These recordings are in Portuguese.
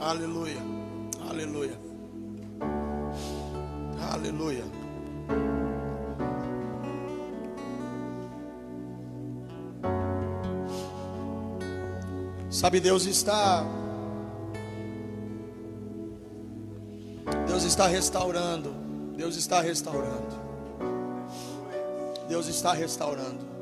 Aleluia. Aleluia. Aleluia. Sabe, Deus está restaurando. Deus está restaurando. Deus está restaurando.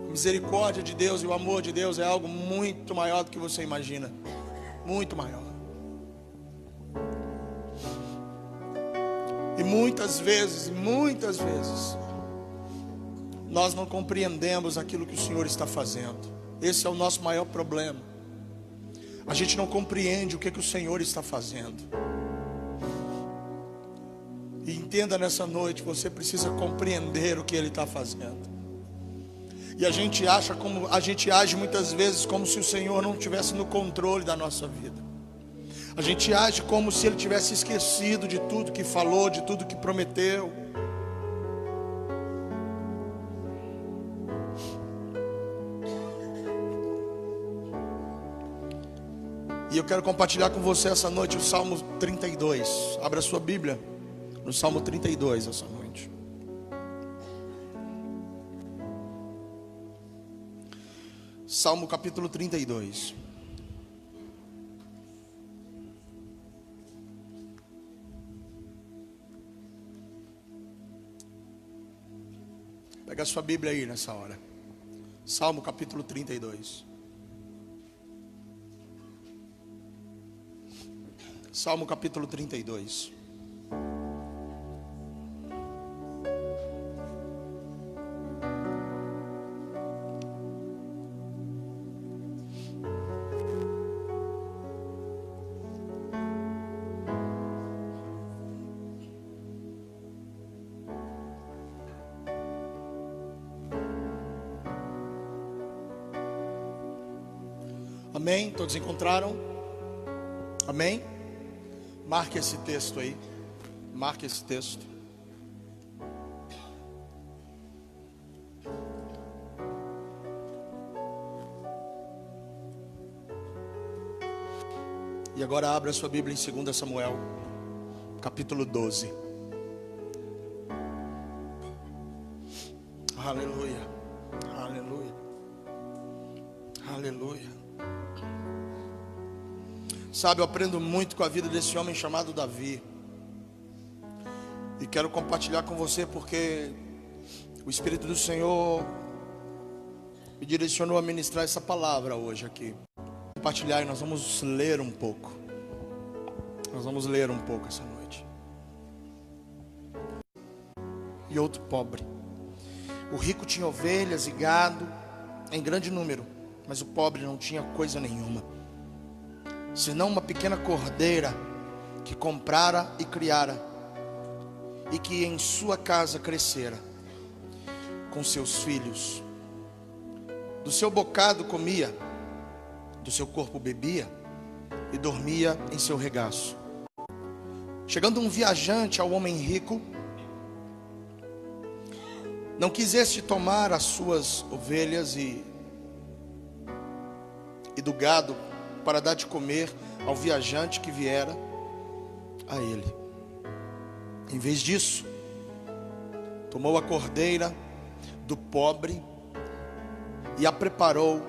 A misericórdia de Deus e o amor de Deus é algo muito maior do que você imagina. Muito maior. E muitas vezes, nós não compreendemos aquilo que o Senhor está fazendo. Esse é o nosso maior problema. A gente não compreende o que o Senhor está fazendo. E entenda nessa noite, você precisa compreender o que Ele está fazendo. E a gente age muitas vezes como se o Senhor não estivesse no controle da nossa vida. A gente age como se Ele tivesse esquecido de tudo que falou, de tudo que prometeu. E eu quero compartilhar com você essa noite o Salmo 32. Abra a sua Bíblia no Salmo 32 essa noite. Salmo capítulo 32. Pega a sua Bíblia aí nessa hora. Salmo capítulo 32. Salmo capítulo 32. Amém? Todos encontraram? Amém? Marque esse texto aí. Marque esse texto. E agora abra a sua Bíblia em 2 Samuel, capítulo 12. Aleluia. Aleluia. Aleluia. Sabe, eu aprendo muito com a vida desse homem chamado Davi. E quero compartilhar com você porque o Espírito do Senhor me direcionou a ministrar essa palavra hoje aqui. Compartilhar e nós vamos ler um pouco. Nós vamos ler um pouco essa noite. E outro pobre. O rico tinha ovelhas e gado em grande número, mas o pobre não tinha coisa nenhuma, senão uma pequena cordeira que comprara e criara, e que em sua casa crescera com seus filhos. Do seu bocado comia, do seu corpo bebia, e dormia em seu regaço. Chegando um viajante ao homem rico, não quis este tomar as suas ovelhas e do gado para dar de comer ao viajante que viera a ele. Em vez disso, tomou a cordeira do pobre e a preparou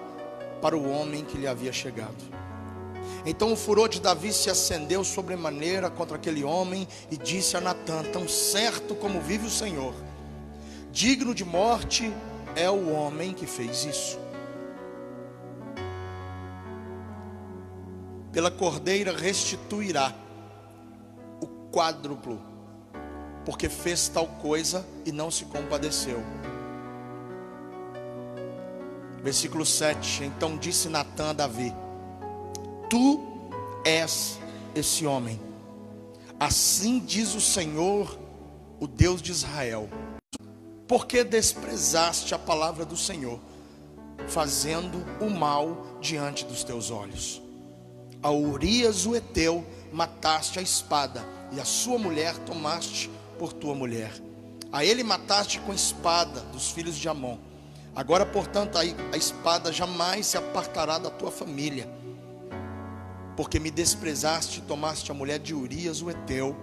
para o homem que lhe havia chegado. Então o furor de Davi se acendeu sobremaneira contra aquele homem e disse a Natã: tão certo como vive o Senhor, digno de morte é o homem que fez isso. Pela cordeira restituirá o quádruplo, porque fez tal coisa e não se compadeceu. Versículo 7. Então disse Natã a Davi: tu és esse homem. Assim diz o Senhor, o Deus de Israel: por que desprezaste a palavra do Senhor, fazendo o mal diante dos teus olhos? A Urias o Heteu mataste a espada, e a sua mulher tomaste por tua mulher. A ele mataste com espada dos filhos de Amon. Agora, portanto, a espada jamais se apartará da tua família, porque me desprezaste e tomaste a mulher de Urias, o heteu,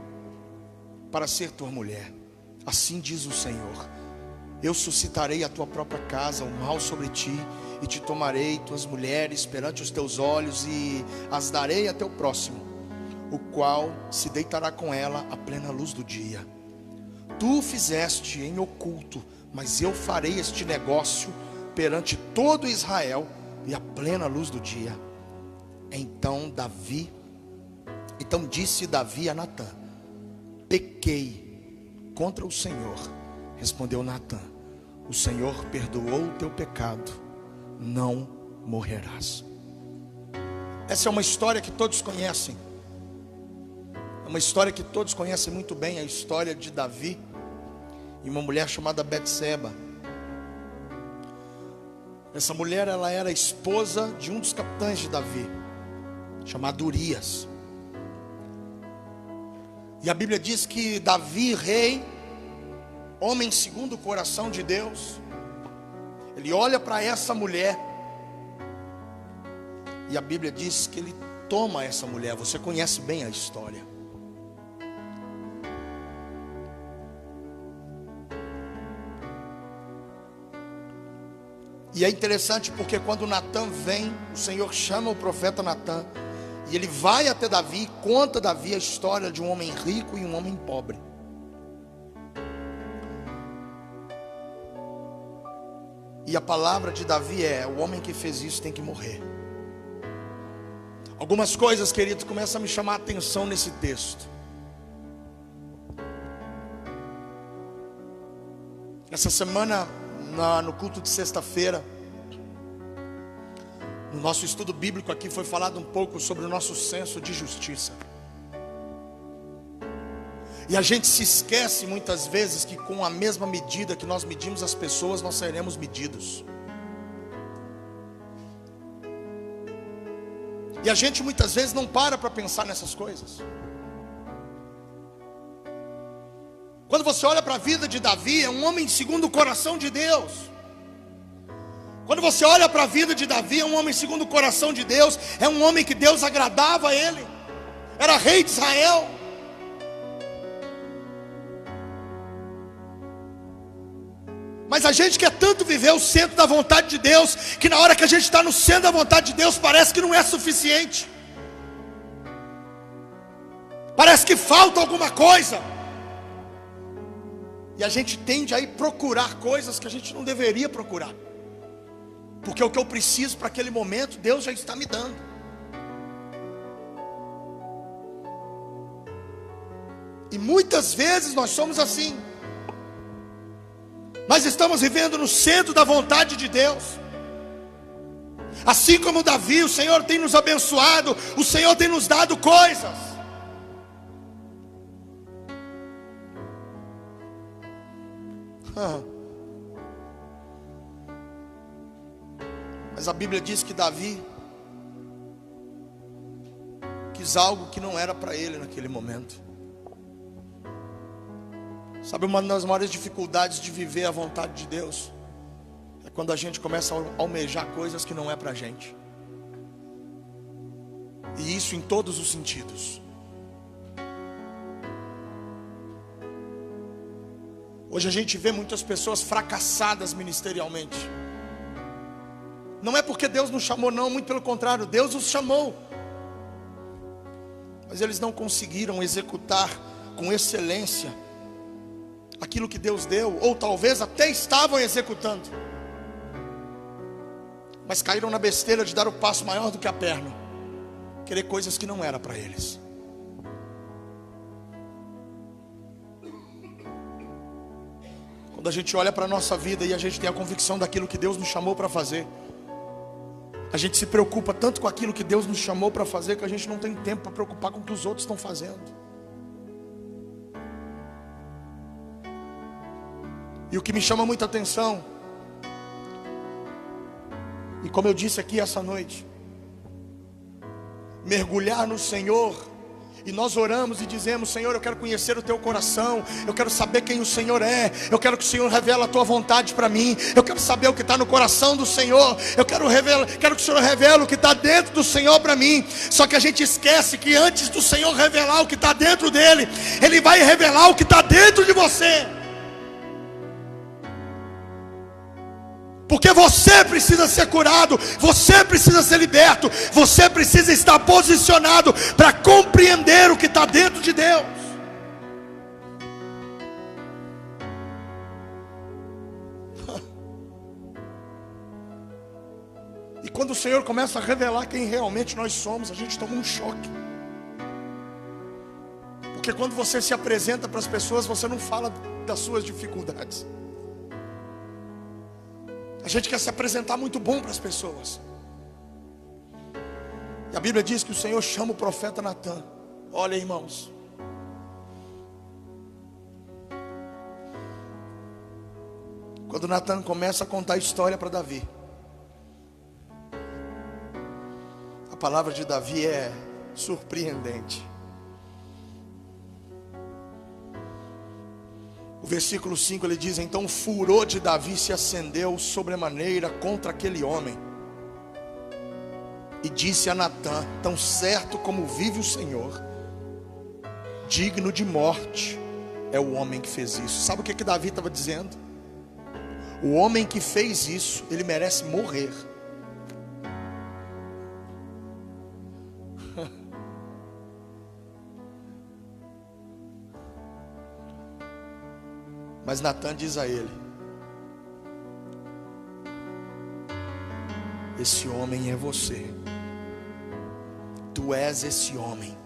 para ser tua mulher. Assim diz o Senhor: eu suscitarei a tua própria casa o mal sobre ti, e te tomarei tuas mulheres perante os teus olhos, e as darei a teu próximo, o qual se deitará com ela à plena luz do dia. Tu o fizeste em oculto, mas eu farei este negócio perante todo Israel e à plena luz do dia. Então disse Davi a Natã: pequei contra o Senhor. Respondeu Natã: o Senhor perdoou o teu pecado, não morrerás. Essa é uma história que todos conhecem. É uma história que todos conhecem muito bem, a história de Davi e uma mulher chamada Betseba. Essa mulher, ela era esposa de um dos capitães de Davi, chamado Urias. E a Bíblia diz que Davi, rei, homem segundo o coração de Deus, ele olha para essa mulher, e a Bíblia diz que ele toma essa mulher. Você conhece bem a história. E é interessante porque quando Natã vem, o Senhor chama o profeta Natã, e ele vai até Davi e conta a Davi a história de um homem rico e um homem pobre. E a palavra de Davi é: o homem que fez isso tem que morrer. Algumas coisas, queridos, começam a me chamar a atenção nesse texto. Essa semana, no culto de sexta-feira, no nosso estudo bíblico aqui, foi falado um pouco sobre o nosso senso de justiça. E a gente se esquece muitas vezes que com a mesma medida que nós medimos as pessoas, nós seremos medidos. E a gente muitas vezes não para pensar nessas coisas. Quando você olha para a vida de Davi, é um homem segundo o coração de Deus. Quando você olha para a vida de Davi, é um homem segundo o coração de Deus. É um homem que Deus agradava a ele. Era rei de Israel. Mas a gente quer tanto viver o centro da vontade de Deus, que na hora que a gente está no centro da vontade de Deus, parece que não é suficiente. Parece que falta alguma coisa. E a gente tende a ir procurar coisas que a gente não deveria procurar. Porque o que eu preciso para aquele momento, Deus já está me dando. E muitas vezes nós somos assim. Nós estamos vivendo no centro da vontade de Deus. Assim como Davi, o Senhor tem nos abençoado, o Senhor tem nos dado coisas. Mas a Bíblia diz que Davi quis algo que não era para ele naquele momento. Sabe, uma das maiores dificuldades de viver a vontade de Deus é quando a gente começa a almejar coisas que não é para a gente. E isso em todos os sentidos. Hoje a gente vê muitas pessoas fracassadas ministerialmente. Não é porque Deus nos chamou, não, muito pelo contrário, Deus os chamou. Mas eles não conseguiram executar com excelência aquilo que Deus deu, ou talvez até estavam executando, mas caíram na besteira de dar o passo maior do que a perna, querer coisas que não era para eles. Quando a gente olha para a nossa vida e a gente tem a convicção daquilo que Deus nos chamou para fazer, a gente se preocupa tanto com aquilo que Deus nos chamou para fazer, que a gente não tem tempo para preocupar com o que os outros estão fazendo. E o que me chama muita atenção, e como eu disse aqui essa noite, mergulhar no Senhor E nós oramos e dizemos: Senhor, eu quero conhecer o teu coração, eu quero saber quem o Senhor é, eu quero que o Senhor revele a tua vontade para mim, eu quero saber o que está no coração do Senhor, eu quero que o Senhor revele o que está dentro do Senhor para mim. Só que a gente esquece que antes do Senhor revelar o que está dentro dele, Ele vai revelar o que está dentro de você. Porque você precisa ser curado, você precisa ser liberto, você precisa estar posicionado para compreender o que está dentro de Deus. E quando o Senhor começa a revelar quem realmente nós somos, a gente toma um choque. Porque quando você se apresenta para as pessoas, você não fala das suas dificuldades. A gente quer se apresentar muito bom para as pessoas. E a Bíblia diz que o Senhor chama o profeta Natan. Olha, irmãos, quando Natan começa a contar a história para Davi, a palavra de Davi é surpreendente. O versículo 5 ele diz: então o furor de Davi se acendeu sobremaneira contra aquele homem, e disse a Natã: tão certo como vive o Senhor, digno de morte é o homem que fez isso. Sabe o que Davi estava dizendo? O homem que fez isso, ele merece morrer. Mas Natã diz a ele: esse homem é você, tu és esse homem.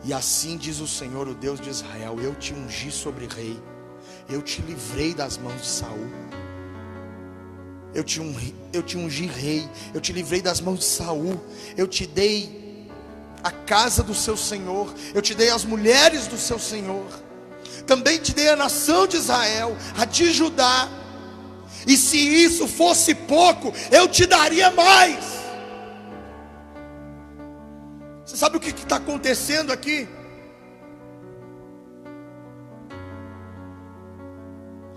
E assim diz o Senhor, o Deus de Israel: eu te ungi sobre rei, eu te livrei das mãos de Saul. Eu te ungi rei, eu te livrei das mãos de Saul, eu te dei a casa do seu Senhor, eu te dei as mulheres do seu Senhor, também te dei a nação de Israel, a de Judá. E se isso fosse pouco, eu te daria mais. Você sabe o que está acontecendo aqui?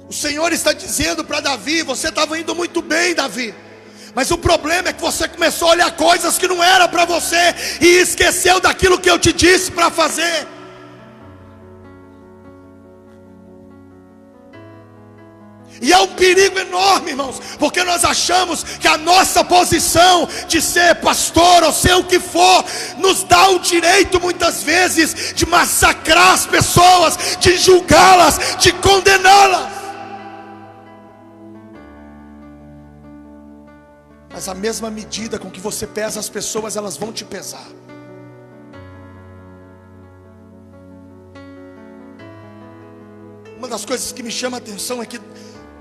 O Senhor está dizendo para Davi: você estava indo muito bem, Davi, mas o problema é que você começou a olhar coisas que não eram para você, e esqueceu daquilo que eu te disse para fazer. E é um perigo enorme, irmãos, porque nós achamos que a nossa posição de ser pastor ou ser o que for, nos dá o direito muitas vezes de massacrar as pessoas, de julgá-las, de condená-las. Mas a mesma medida com que você pesa as pessoas, elas vão te pesar. Uma das coisas que me chama a atenção é que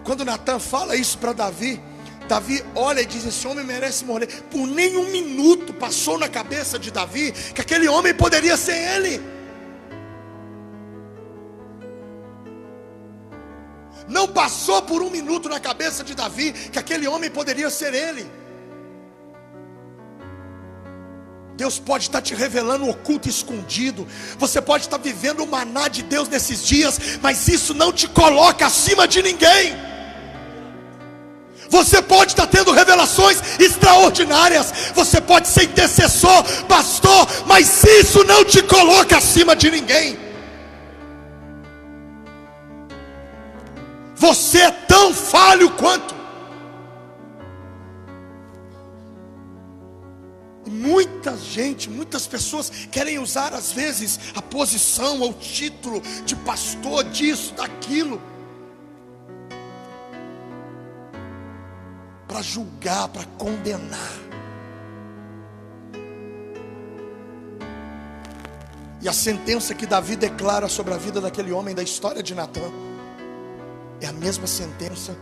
quando Natã fala isso para Davi, Davi olha e diz: esse homem merece morrer. Por nenhum minuto passou na cabeça de Davi que aquele homem poderia ser ele. Não passou por um minuto na cabeça de Davi que aquele homem poderia ser ele. Deus pode estar te revelando um oculto escondido. Você pode estar vivendo o maná de Deus nesses dias, mas isso não te coloca acima de ninguém. Você pode estar tendo revelações extraordinárias, você pode ser intercessor, pastor, mas isso não te coloca acima de ninguém. Você é tão falho quanto. E muitas pessoas querem usar às vezes a posição ou o título de pastor, disso, daquilo, para julgar, para condenar. E a sentença que Davi declara sobre a vida daquele homem da história de Natã é a mesma sentença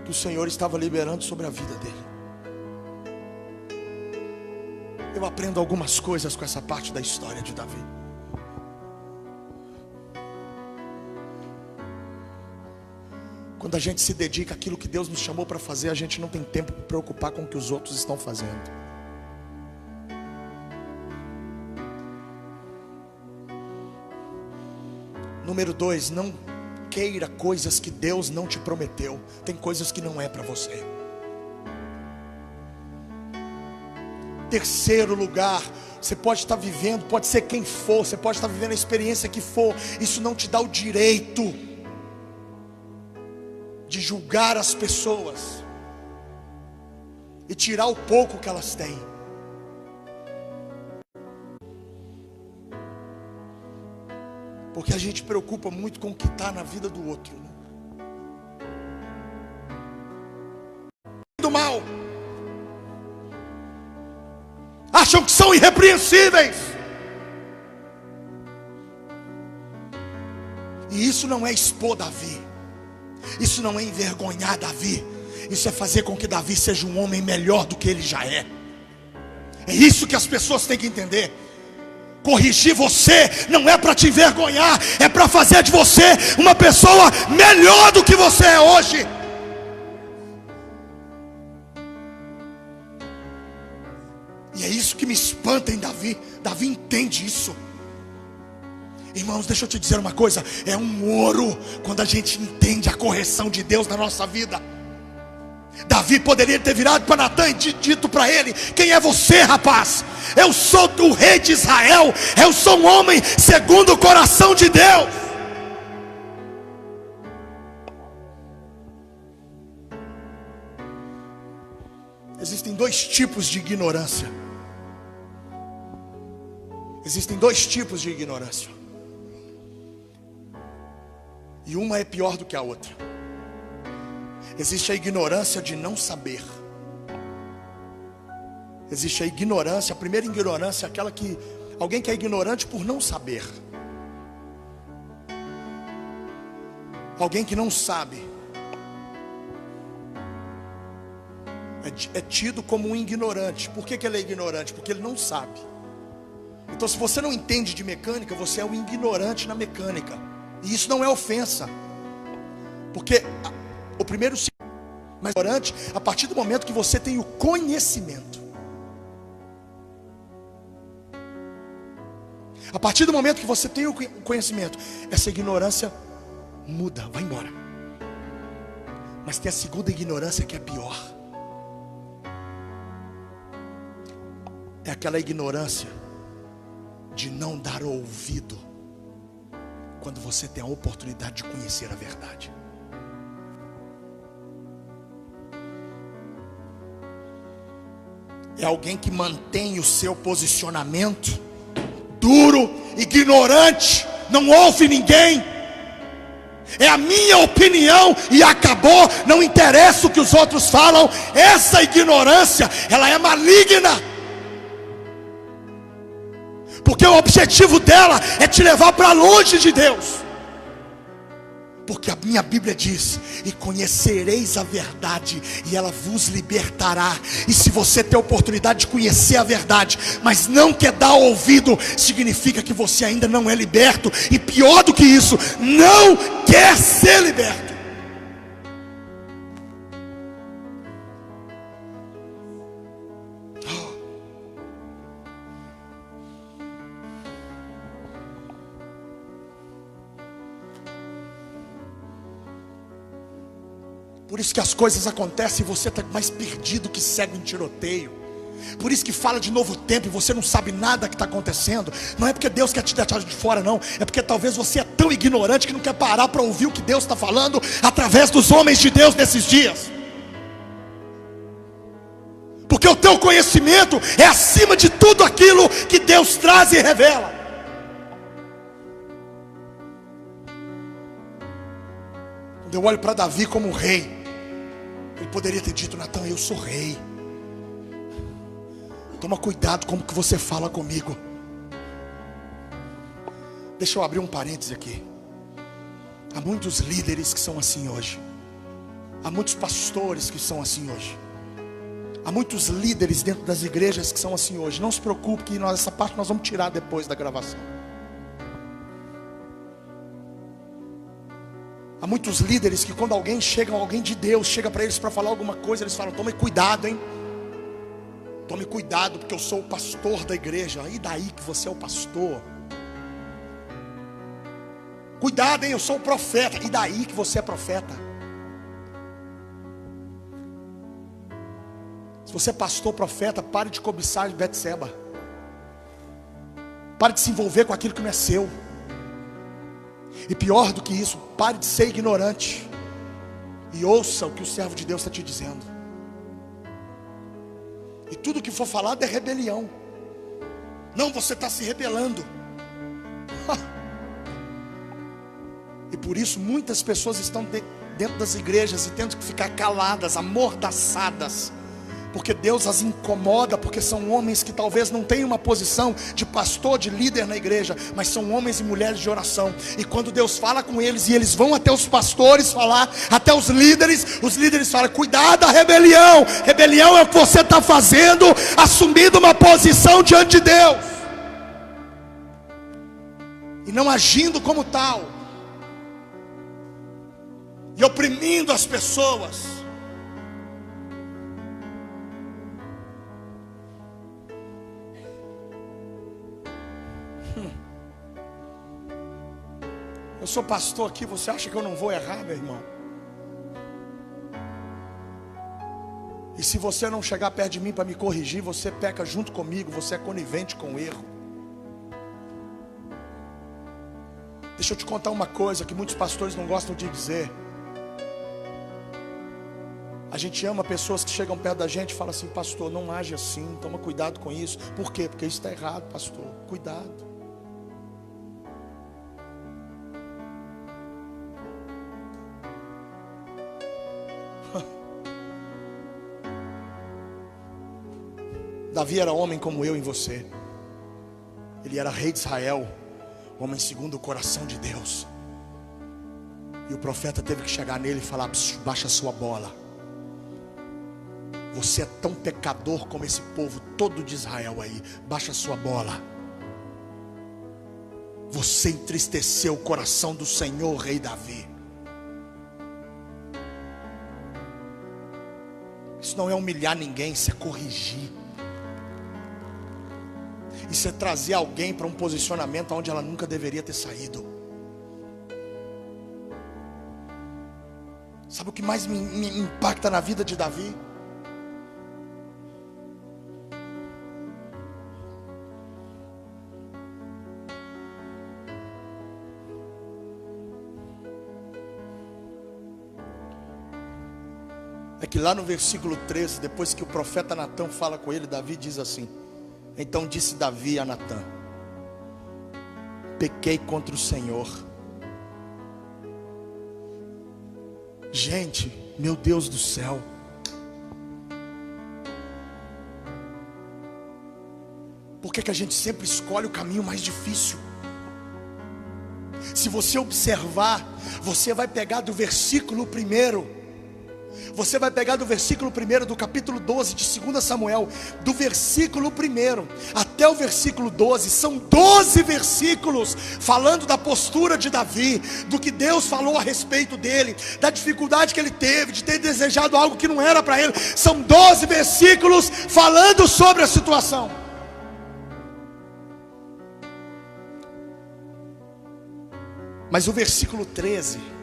que o Senhor estava liberando sobre a vida dele. Eu aprendo algumas coisas com essa parte da história de Davi. Quando a gente se dedica àquilo que Deus nos chamou para fazer, a gente não tem tempo para preocupar com o que os outros estão fazendo. Número 2, não queira coisas que Deus não te prometeu. Tem coisas que não é para você. Terceiro lugar, você pode estar vivendo, pode ser quem for, você pode estar vivendo a experiência que for, isso não te dá o direito de julgar as pessoas e tirar o pouco que elas têm. Porque a gente preocupa muito com o que está na vida do outro, né? Do mal. Acham que são irrepreensíveis. E isso não é expor Davi. Isso não é envergonhar Davi. Isso é fazer com que Davi seja um homem melhor do que ele já é. É isso que as pessoas têm que entender. Corrigir você não é para te envergonhar, é para fazer de você uma pessoa melhor do que você é hoje. E é isso que me espanta em Davi. Davi entende isso. Irmãos, deixa eu te dizer uma coisa. É um ouro quando a gente entende a correção de Deus na nossa vida. Davi poderia ter virado para Natan e dito para ele: quem é você, rapaz? Eu sou o rei de Israel. Eu sou um homem segundo o coração de Deus. Existem dois tipos de ignorância. Existem dois tipos de ignorância. E uma é pior do que a outra. Existe a ignorância de não saber. Existe a ignorância, a primeira ignorância é aquela que alguém que é ignorante por não saber. Alguém que não sabe é tido como um ignorante. Por que ele é ignorante? Porque ele não sabe. Então, se você não entende de mecânica, você é um ignorante na mecânica. E isso não é ofensa. Porque o primeiro, mas ignorante a partir do momento que você tem o conhecimento. A partir do momento que você tem o conhecimento, essa ignorância muda, vai embora. Mas tem a segunda ignorância que é pior. É aquela ignorância de não dar ouvido quando você tem a oportunidade de conhecer a verdade. É alguém que mantém o seu posicionamento duro, ignorante, não ouve ninguém. É a minha opinião e acabou, não interessa o que os outros falam. Essa ignorância, ela é maligna. Porque o objetivo dela é te levar para longe de Deus. Porque a minha Bíblia diz: e conhecereis a verdade, e ela vos libertará. E se você tem a oportunidade de conhecer a verdade, mas não quer dar ouvido, significa que você ainda não é liberto. E pior do que isso, não quer ser liberto. Por isso que as coisas acontecem e você está mais perdido que cego em tiroteio. Por isso que fala de novo tempo e você não sabe nada que está acontecendo. Não é porque Deus quer te deixar de fora, não. É porque talvez você é tão ignorante que não quer parar para ouvir o que Deus está falando através dos homens de Deus nesses dias. Porque o teu conhecimento é acima de tudo aquilo que Deus traz e revela. Quando eu olho para Davi como rei, ele poderia ter dito: Natan, eu sou rei. Toma cuidado como que você fala comigo. Deixa eu abrir um parêntese aqui. Há muitos líderes que são assim hoje. Há muitos pastores que são assim hoje. Há muitos líderes dentro das igrejas que são assim hoje. Não se preocupe que essa parte nós vamos tirar depois da gravação. Há muitos líderes que quando alguém de Deus chega para eles para falar alguma coisa, eles falam: tome cuidado, hein? Tome cuidado, porque eu sou o pastor da igreja. E daí que você é o pastor? Cuidado, hein, eu sou o profeta. E daí que você é profeta? Se você é pastor, profeta, pare de cobiçar de Betseba. Pare de se envolver com aquilo que não é seu. E pior do que isso, pare de ser ignorante. E ouça o que o servo de Deus está te dizendo. E tudo que for falado é rebelião. Não, você está se rebelando. E por isso muitas pessoas estão dentro das igrejas e tendo que ficar caladas, amordaçadas, porque Deus as incomoda, porque são homens que talvez não tenham uma posição de pastor, de líder na igreja, mas são homens e mulheres de oração. E quando Deus fala com eles, e eles vão até os pastores falar, até os líderes falam: cuidado da rebelião. Rebelião é o que você está fazendo, assumindo uma posição diante de Deus, e não agindo como tal, e oprimindo as pessoas. Eu sou pastor aqui, você acha que eu não vou errar, meu irmão? E se você não chegar perto de mim para me corrigir, você peca junto comigo, você é conivente com o erro. Deixa eu te contar uma coisa que muitos pastores não gostam de dizer. A gente ama pessoas que chegam perto da gente e falam assim: pastor, não age assim, toma cuidado com isso. Por quê? Porque isso está errado, pastor. Cuidado. Davi era homem como eu e você. Ele era rei de Israel, homem segundo o coração de Deus. E o profeta teve que chegar nele e falar: baixa a sua bola. Você é tão pecador como esse povo todo de Israel aí. Baixa a sua bola. Você entristeceu o coração do Senhor, rei Davi. Isso não é humilhar ninguém, isso é corrigir. Isso é trazer alguém para um posicionamento onde ela nunca deveria ter saído. Sabe o que mais me impacta na vida de Davi? É que lá no versículo 13, depois que o profeta Natã fala com ele, Davi diz assim: então disse Davi a Natã: pequei contra o Senhor. Gente, meu Deus do céu. Por que a gente sempre escolhe o caminho mais difícil? Se você observar, você vai pegar do versículo 1. Você vai pegar do versículo 1 do capítulo 12 de 2 Samuel, do versículo 1 até o versículo 12, são 12 versículos falando da postura de Davi, do que Deus falou a respeito dele, da dificuldade que ele teve, de ter desejado algo que não era para ele. São 12 versículos falando sobre a situação. Mas o versículo 13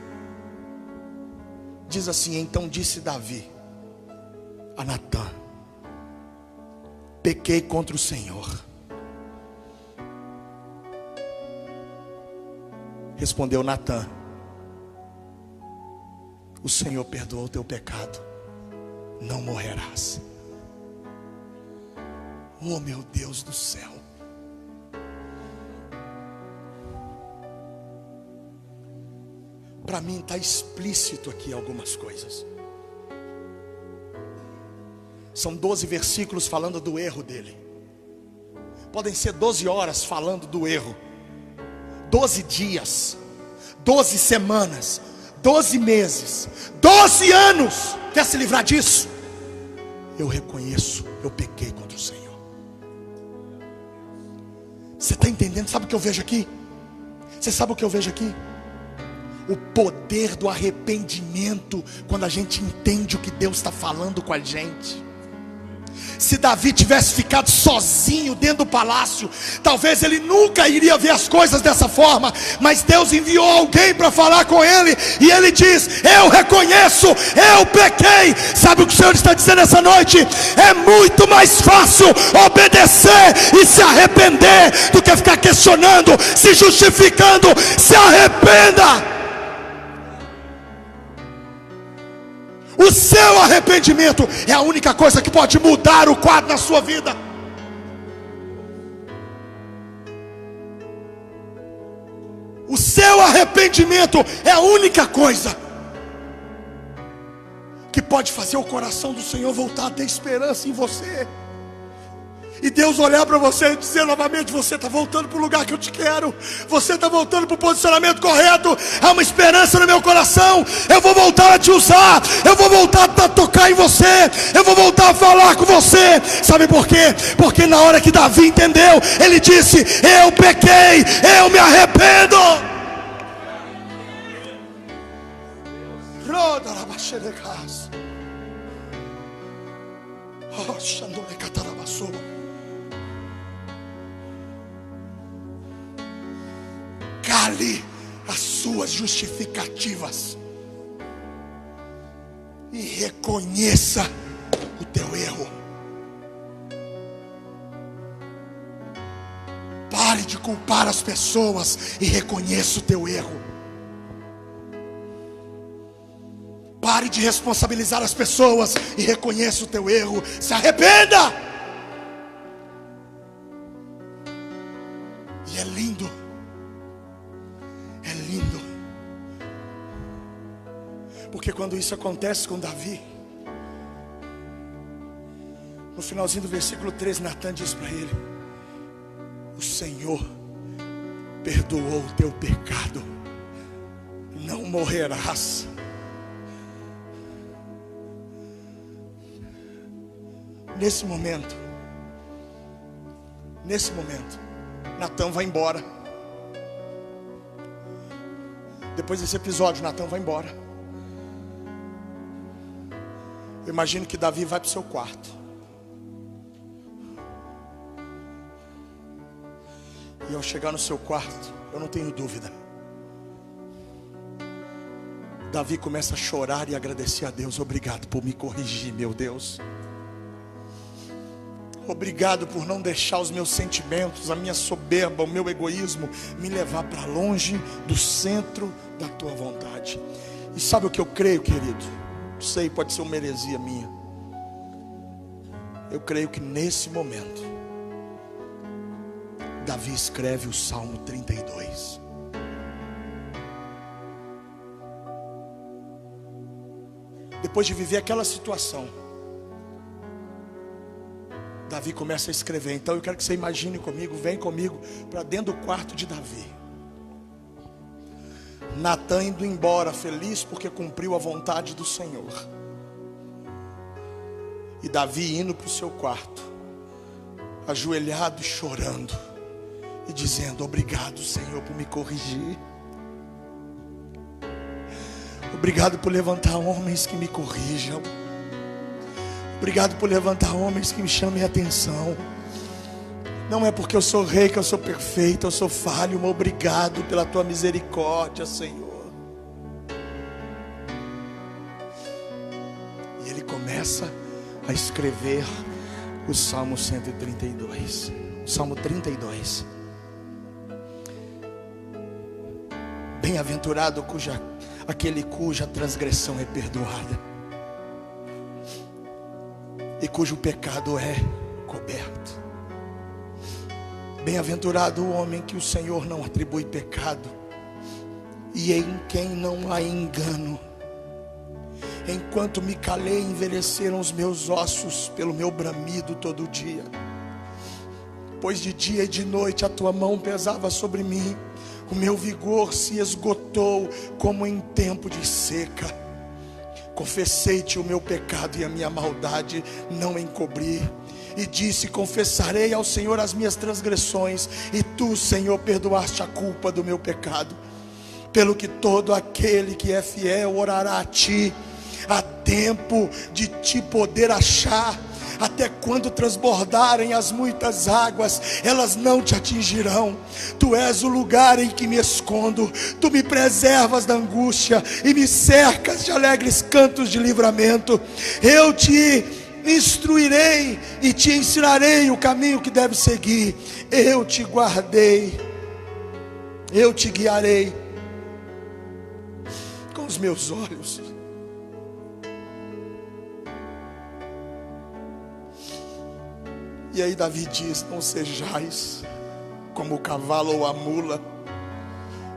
diz assim: então disse Davi a Natã: pequei contra o Senhor. Respondeu Natã: o Senhor perdoou o teu pecado, não morrerás. Oh meu Deus do céu. Para mim está explícito aqui algumas coisas. São 12 versículos falando do erro dele. Podem ser 12 horas falando do erro, 12 dias, 12 semanas, 12 meses, 12 anos. Quer se livrar disso? Eu reconheço, eu pequei contra o Senhor. Você está entendendo? Sabe o que eu vejo aqui? Você sabe o que eu vejo aqui? O poder do arrependimento, quando a gente entende o que Deus está falando com a gente. Se Davi tivesse ficado sozinho dentro do palácio, talvez ele nunca iria ver as coisas dessa forma. Mas Deus enviou alguém para falar com ele, e ele diz: eu reconheço, eu pequei. Sabe o que o Senhor está dizendo essa noite? É muito mais fácil obedecer e se arrepender do que ficar questionando, se justificando. Se arrependa. O seu arrependimento é a única coisa que pode mudar o quadro na sua vida. O seu arrependimento é a única coisa que pode fazer o coração do Senhor voltar a ter esperança em você. E Deus olhar para você e dizer novamente: você está voltando para o lugar que eu te quero. Você está voltando para o posicionamento correto. Há uma esperança no meu coração. Eu vou voltar a te usar. Eu vou voltar a tocar em você. Eu vou voltar a falar com você. Sabe por quê? Porque na hora que Davi entendeu, ele disse: eu pequei, eu me arrependo. Cale as suas justificativas e reconheça o teu erro. Pare de culpar as pessoas e reconheça o teu erro. Pare de responsabilizar as pessoas e reconheça o teu erro. Se arrependa. E é lindo. É lindo. Porque quando isso acontece com Davi, no finalzinho do versículo 13, Natan diz para ele: o Senhor perdoou o teu pecado, não morrerás. Nesse momento, Natan vai embora. Depois desse episódio, Natan vai embora. Eu imagino que Davi vai para o seu quarto. E ao chegar no seu quarto, eu não tenho dúvida, Davi começa a chorar e agradecer a Deus. Obrigado por me corrigir, meu Deus. Obrigado por não deixar os meus sentimentos, a minha soberba, o meu egoísmo me levar para longe do centro da tua vontade. E sabe o que eu creio, querido? Sei, pode ser uma heresia minha. Eu creio que nesse momento Davi escreve o Salmo 32. Depois de viver aquela situação, Davi começa a escrever. Então eu quero que você imagine comigo, vem comigo para dentro do quarto de Davi. Natan indo embora feliz porque cumpriu a vontade do Senhor. E Davi indo para o seu quarto, ajoelhado e chorando, e dizendo: obrigado, Senhor, por me corrigir. Obrigado por levantar homens que me corrijam. Obrigado por levantar homens que me chamem a atenção. Não é porque eu sou rei que eu sou perfeito, eu sou falho, mas obrigado pela tua misericórdia, Senhor. E ele começa a escrever o Salmo 132. O Salmo 32. Bem-aventurado aquele cuja transgressão é perdoada e cujo pecado é coberto. Bem-aventurado o homem que o Senhor não atribui pecado e em quem não há engano. Enquanto me calei, envelheceram os meus ossos pelo meu bramido todo dia. Pois de dia e de noite a tua mão pesava sobre mim. O meu vigor se esgotou como em tempo de seca. Confessei-te o meu pecado e a minha maldade não encobri. E disse: confessarei ao Senhor as minhas transgressões, e tu, Senhor, perdoaste a culpa do meu pecado. Pelo que todo aquele que é fiel orará a ti. Há tempo de te poder achar, Até quando transbordarem as muitas águas, elas não te atingirão. Tu és o lugar em que me escondo. Tu me preservas da angústia e me cercas de alegres cantos de livramento. Eu te instruirei e te ensinarei o caminho que deve seguir. Eu te guardei, eu te guiarei com os meus olhos. E aí Davi diz: não sejais como o cavalo ou a mula,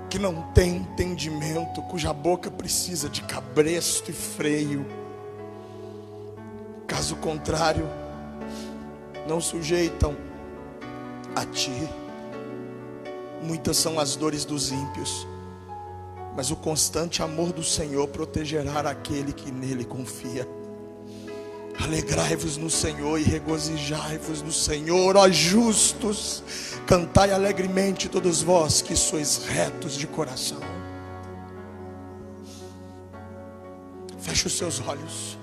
que não tem entendimento, cuja boca precisa de cabresto e freio. Caso contrário, não sujeitam a ti. Muitas são as dores dos ímpios, mas o constante amor do Senhor protegerá aquele que nele confia. Alegrai-vos no Senhor e regozijai-vos no Senhor, ó justos. Cantai alegremente todos vós que sois retos de coração. Feche os seus olhos.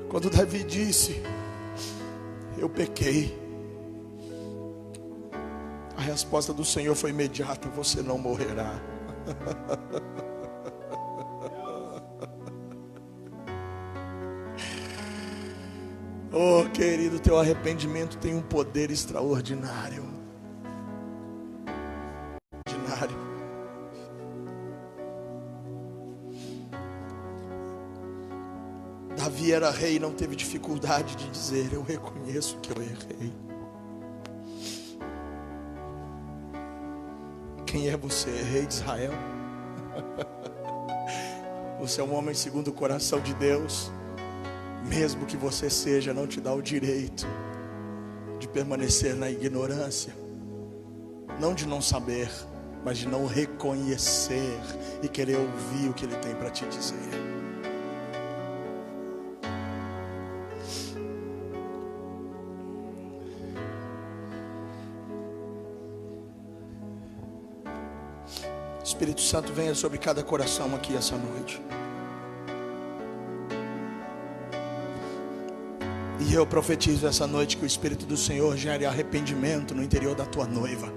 Quando Davi disse: eu pequei, a resposta do Senhor foi imediata: você não morrerá. Oh, querido, teu arrependimento tem um poder extraordinário. Davi era rei e não teve dificuldade de dizer: eu reconheço que eu errei. Quem é você, rei de Israel? Você é um homem segundo o coração de Deus. Mesmo que você seja, não te dá o direito de permanecer na ignorância. Não de não saber, mas de não reconhecer e querer ouvir o que Ele tem para te dizer. Espírito Santo, venha sobre cada coração aqui essa noite. E eu profetizo essa noite que o Espírito do Senhor gere arrependimento no interior da tua noiva.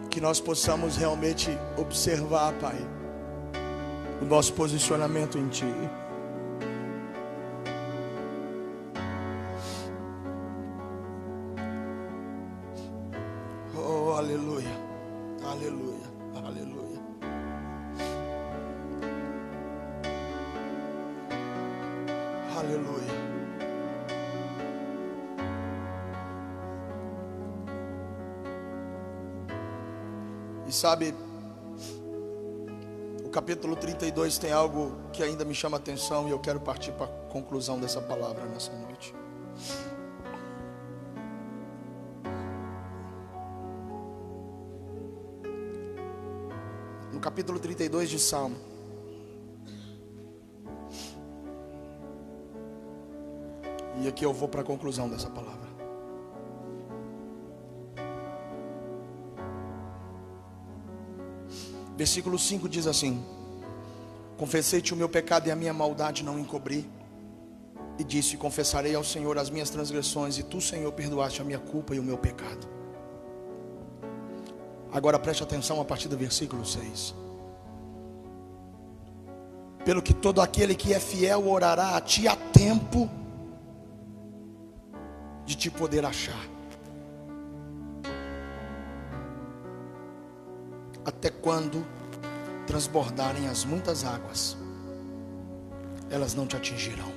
Que nós possamos realmente observar, Pai, o nosso posicionamento em Ti. Oh, aleluia. Aleluia, aleluia. Aleluia. E sabe, o capítulo 32 tem algo que ainda me chama a atenção, e eu quero partir para a conclusão dessa palavra nessa noite. Capítulo 32 de Salmo. E aqui eu vou para a conclusão dessa palavra. Versículo 5 diz assim: confessei-te o meu pecado e a minha maldade não encobri, e disse: confessarei ao Senhor as minhas transgressões, e tu, Senhor, perdoaste a minha culpa e o meu pecado. Agora preste atenção a partir do versículo 6. Pelo que todo aquele que é fiel orará a ti a tempo de te poder achar. Até quando transbordarem as muitas águas, elas não te atingirão.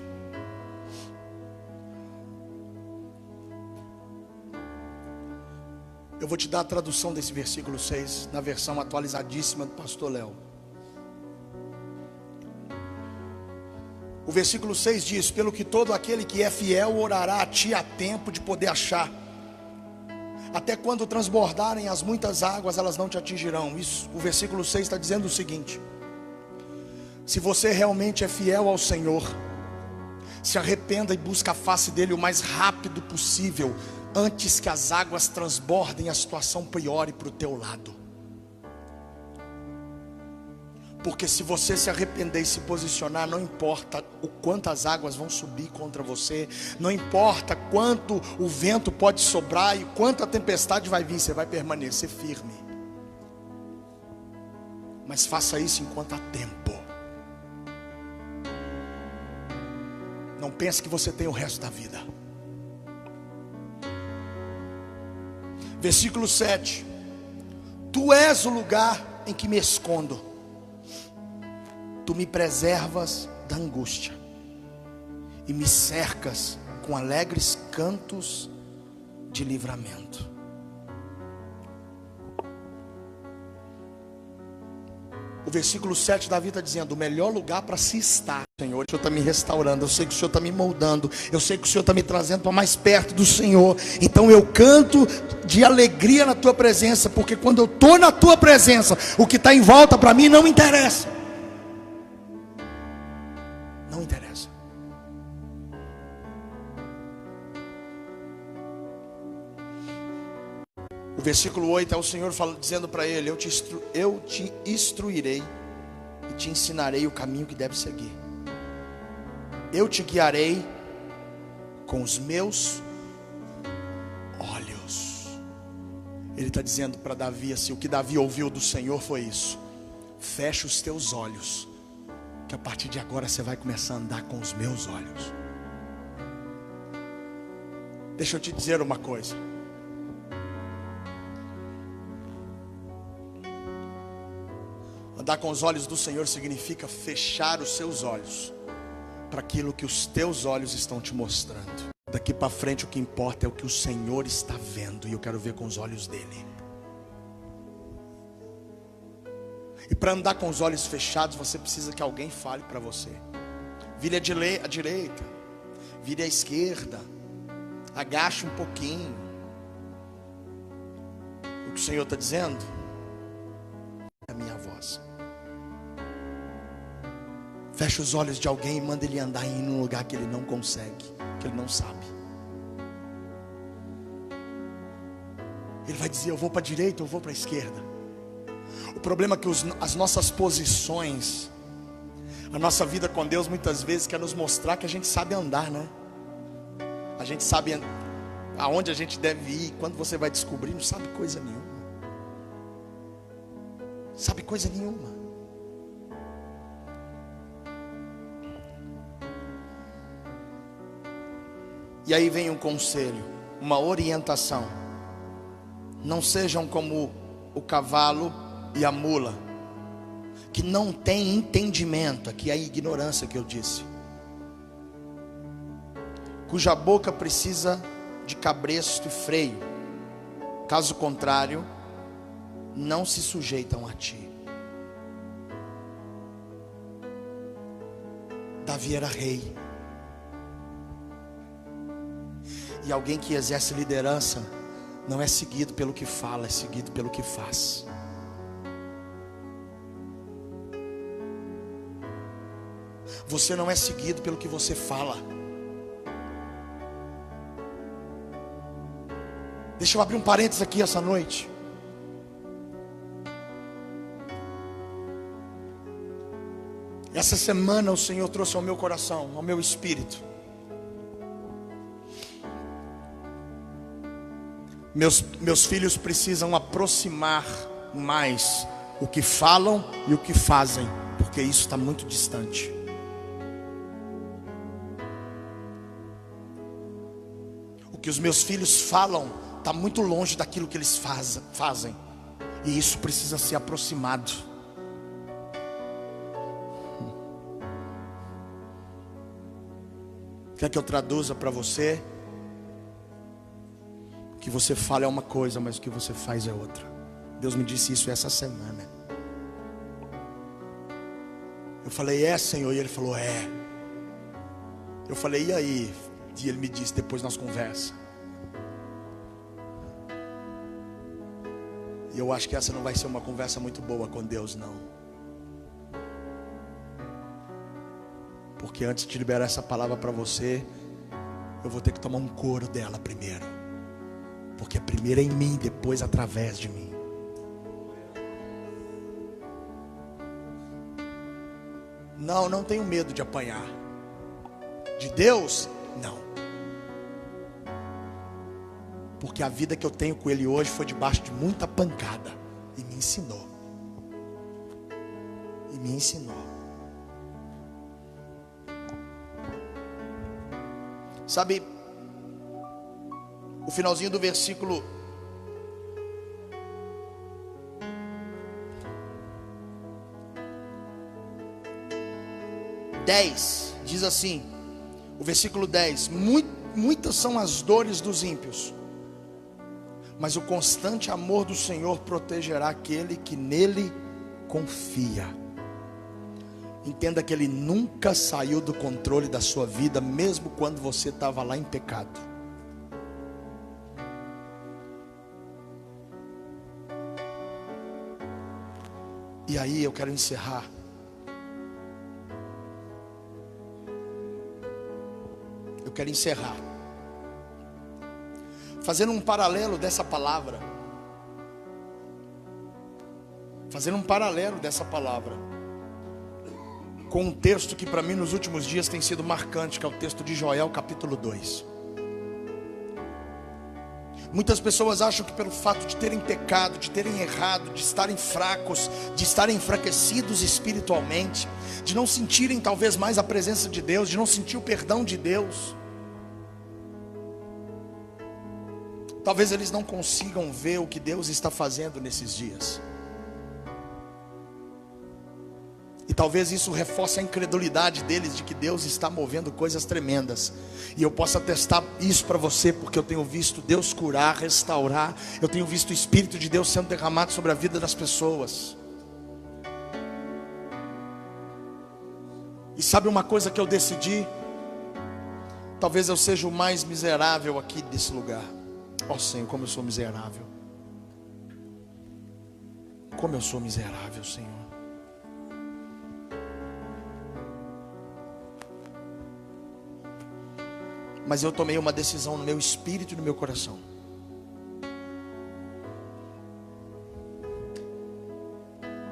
Eu vou te dar a tradução desse versículo 6 na versão atualizadíssima do pastor Léo. O versículo 6 diz: pelo que todo aquele que é fiel orará a ti a tempo de poder achar. Até quando transbordarem as muitas águas, elas não te atingirão. Isso, o versículo 6 está dizendo o seguinte: se você realmente é fiel ao Senhor, Se arrependa e busque a face dele o mais rápido possível, antes que as águas transbordem e a situação piore para o teu lado. Porque se você se arrepender e se posicionar, não importa o quanto as águas vão subir contra você, não importa quanto o vento pode soprar e quanto a tempestade vai vir, você vai permanecer firme. Mas faça isso enquanto há tempo. Não pense que você tem o resto da vida. Versículo 7. Tu és o lugar em que me escondo. Tu me preservas da angústia e me cercas com alegres cantos de livramento. O versículo 7 Davi está dizendo: o melhor lugar para se estar, Senhor, o Senhor está me restaurando, eu sei que o Senhor está me moldando, eu sei que o Senhor está me trazendo para mais perto do Senhor. Então eu canto de alegria na tua presença, porque quando eu estou na tua presença, o que está em volta para mim não me interessa. Não interessa. O versículo 8 é o Senhor dizendo para ele: eu te instruirei e te ensinarei o caminho que deve seguir. Eu te guiarei com os meus olhos. Ele está dizendo para Davi assim: o que Davi ouviu do Senhor foi isso: fecha os teus olhos, que a partir de agora você vai começar a andar com os meus olhos. Deixa eu te dizer uma coisa. Andar com os olhos do Senhor significa fechar os seus olhos para aquilo que os teus olhos estão te mostrando. Daqui para frente o que importa é o que o Senhor está vendo, e eu quero ver com os olhos dele. E para andar com os olhos fechados, você precisa que alguém fale para você: vire à direita, vire à esquerda, agache um pouquinho. O que o Senhor está dizendo é a minha voz. Feche os olhos de alguém e manda ele andar em um lugar que ele não consegue, que ele não sabe. Ele vai dizer: eu vou para a direita, eu vou para a esquerda. O problema é que as nossas posições, a nossa vida com Deus muitas vezes quer nos mostrar que a gente sabe andar, né? A gente sabe aonde a gente deve ir. Quando você vai descobrir, não sabe coisa nenhuma. Sabe coisa nenhuma. E aí vem um conselho, uma orientação: não sejam como o cavalo e a mula, que não tem entendimento, aqui é a ignorância que eu disse, cuja boca precisa de cabresto e freio, caso contrário, não se sujeitam a ti. Davi era rei, e alguém que exerce liderança não é seguido pelo que fala, é seguido pelo que faz. Você não é seguido pelo que você fala. Deixa eu abrir um parênteses aqui essa noite. Essa semana o Senhor trouxe ao meu coração, ao meu espírito, meus filhos precisam aproximar mais o que falam e o que fazem, porque isso está muito distante. O que os meus filhos falam está muito longe daquilo que eles fazem, e isso precisa ser aproximado. Quer que eu traduza para você? O que você fala é uma coisa, mas o que você faz é outra. Deus me disse isso essa semana. Eu falei: é, Senhor? E Ele falou: é. Eu falei: e aí? E Ele me disse: depois nós conversa. E eu acho que essa não vai ser uma conversa muito boa com Deus, não. Porque antes de liberar essa palavra para você, eu vou ter que tomar um couro dela primeiro. Porque primeiro é em mim, depois através de mim. Não tenho medo de apanhar. De Deus, não. Porque a vida que eu tenho com Ele hoje foi debaixo de muita pancada. E me ensinou. E me ensinou. Sabe, o finalzinho do versículo 10 diz assim, o versículo 10: muitas são as dores dos ímpios, mas o constante amor do Senhor protegerá aquele que nele confia. Entenda que Ele nunca saiu do controle da sua vida, mesmo quando você estava lá em pecado. E aí eu quero encerrar. Eu quero encerrar fazendo um paralelo dessa palavra. Fazendo um paralelo dessa palavra com um texto que para mim nos últimos dias tem sido marcante, que é o texto de Joel capítulo 2. Muitas pessoas acham que pelo fato de terem pecado, de terem errado, de estarem fracos, de estarem enfraquecidos espiritualmente, de não sentirem talvez mais a presença de Deus, de não sentir o perdão de Deus, talvez eles não consigam ver o que Deus está fazendo nesses dias. E talvez isso reforce a incredulidade deles de que Deus está movendo coisas tremendas. E eu posso atestar isso para você, porque eu tenho visto Deus curar, restaurar. Eu tenho visto o Espírito de Deus sendo derramado sobre a vida das pessoas. E sabe uma coisa que eu decidi? Talvez eu seja o mais miserável aqui desse lugar. Ó Senhor, como eu sou miserável. Como eu sou miserável, Senhor. Mas eu tomei uma decisão no meu espírito e no meu coração.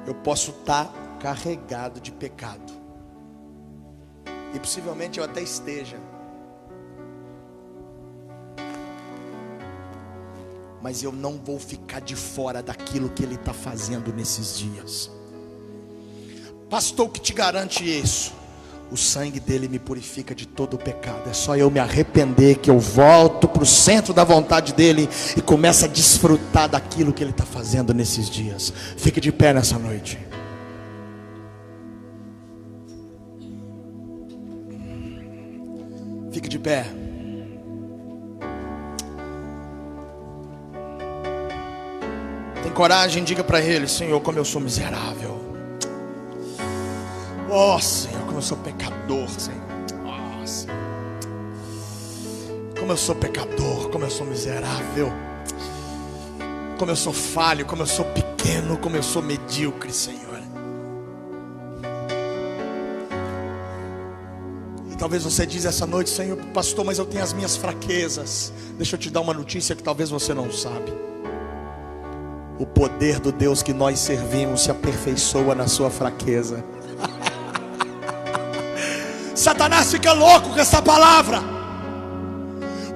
Eu posso estar carregado de pecado. E possivelmente eu até esteja. Mas eu não vou ficar de fora daquilo que Ele está fazendo nesses dias. Pastor, o que te garante isso? O sangue dele me purifica de todo o pecado. É só eu me arrepender que eu volto para o centro da vontade dele e começo a desfrutar daquilo que ele está fazendo nesses dias. Fique de pé nessa noite. Fique de pé. Tem coragem, diga para ele: Senhor, como eu sou miserável. Oh Senhor, como eu sou pecador, Senhor. Oh Senhor, como eu sou pecador, como eu sou miserável, como eu sou falho, como eu sou pequeno, como eu sou medíocre, Senhor. E talvez você diz essa noite: Senhor, pastor, mas eu tenho as minhas fraquezas. Deixa eu te dar uma notícia que talvez você não sabe. O poder do Deus que nós servimos se aperfeiçoa na sua fraqueza. Satanás fica louco com essa palavra,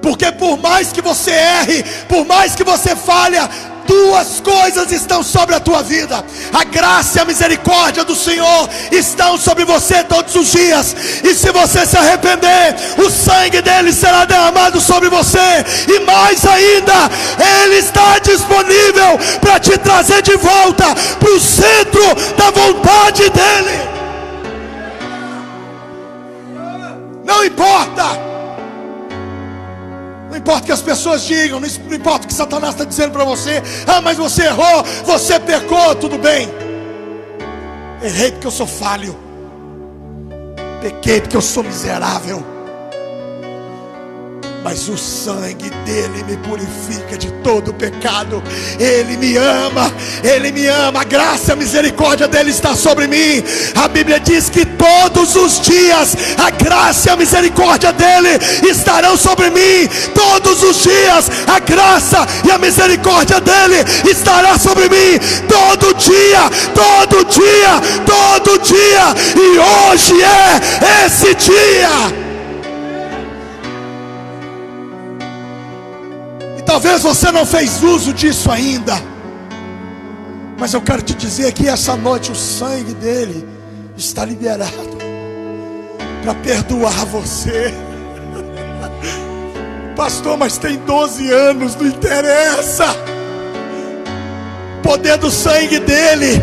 porque por mais que você erre, por mais que você falha, duas coisas estão sobre a tua vida: a graça e a misericórdia do Senhor estão sobre você todos os dias. E se você se arrepender, o sangue dele será derramado sobre você. E mais ainda, ele está disponível para te trazer de volta para o centro da vontade dele. Não importa. Não importa o que as pessoas digam, não importa o que Satanás está dizendo para você. Ah, mas você errou, você pecou, tudo bem. Errei porque eu sou falho. Pequei porque eu sou miserável. mas o sangue dele me purifica de todo pecado. Ele me ama, ele me ama. A graça e a misericórdia dele está sobre mim. A Bíblia diz que todos os dias a graça e a misericórdia dele estarão sobre mim. Todos os dias a graça e a misericórdia dele estará sobre mim. Todo dia, todo dia, todo dia. E hoje é esse dia. Talvez você não fez uso disso ainda, mas eu quero te dizer que essa noite o sangue dele está liberado para perdoar você. Pastor, mas tem 12 anos, não interessa. O poder do sangue dele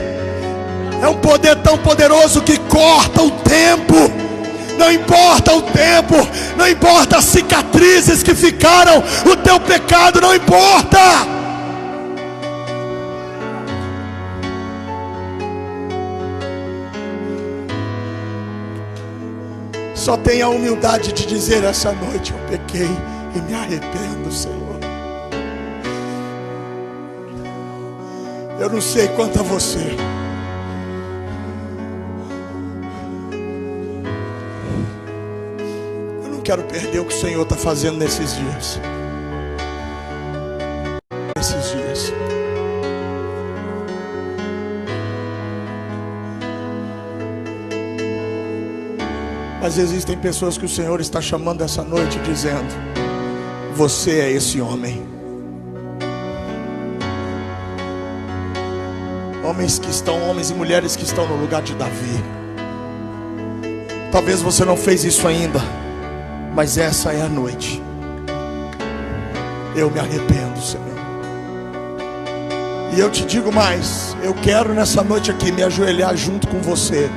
é um poder tão poderoso que corta o tempo. Não importa o tempo, não importa as cicatrizes que ficaram, o teu pecado não importa. Só tenha a humildade de dizer essa noite: eu pequei e me arrependo, Senhor. Eu não sei quanto a você, quero perder o que o Senhor está fazendo nesses dias. Nesses dias. Mas existem pessoas que o Senhor está chamando essa noite dizendo: você é esse homem. Homens e mulheres que estão no lugar de Davi. Talvez você não fez isso ainda, mas essa é a noite. Eu me arrependo, Senhor. E eu te digo mais: eu quero nessa noite aqui me ajoelhar junto com você,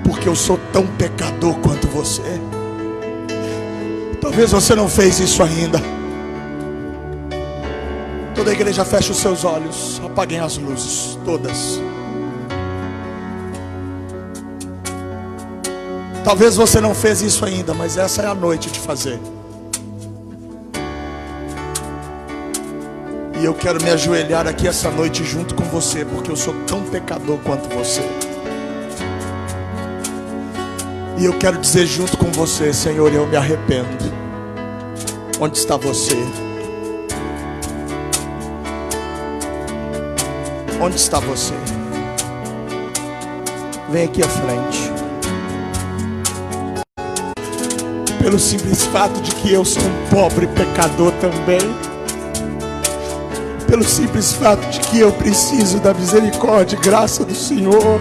porque eu sou tão pecador quanto você. Talvez você não fez isso ainda. Toda a igreja feche os seus olhos, apaguem as luzes, todas. Talvez você não fez isso ainda, mas essa é a noite de fazer. E eu quero me ajoelhar aqui essa noite junto com você, porque eu sou tão pecador quanto você. E eu quero dizer junto com você: Senhor, eu me arrependo. Onde está você? Onde está você? Vem aqui à frente. Pelo simples fato de que eu sou um pobre pecador também. Pelo simples fato de que eu preciso da misericórdia e graça do Senhor.